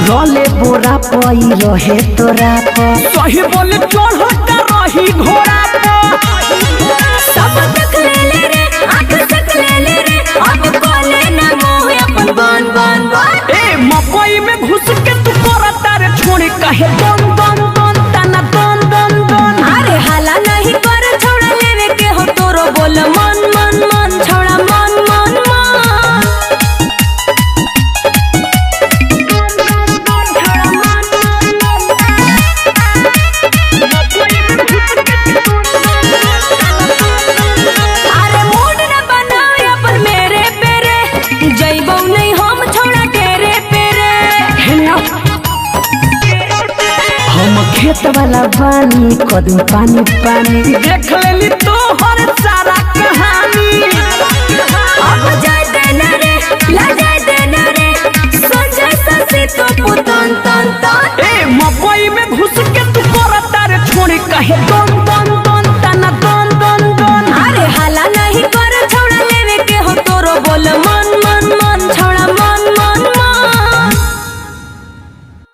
रोले बोरा पई रहे तोरा पर सही बोले चढ़ता रही घोड़ा पर सब देख ले रे आंख देख ले रे अब कोले ना मोह अपन बन बन बन ए मकई में घुस के तू करता रे छोड़ी कहे दन दन दन तना दन दन दन। अरे हाला नहीं कर छोड़ा लेवे के हो तोरो बोल मन मन मन छोड़ा मन मन मन अरे मूड न बनाओ अपन मेरे पेरे जइबौ नहीं हम छोड़ा तेरे पेरे हम खेत वाला बानी कदू पानी पानी देख लेली तोहर सारा कहानी। अब जाए देना रे ला जाए देना रे सुन जाए ससी तो पुतन तन तन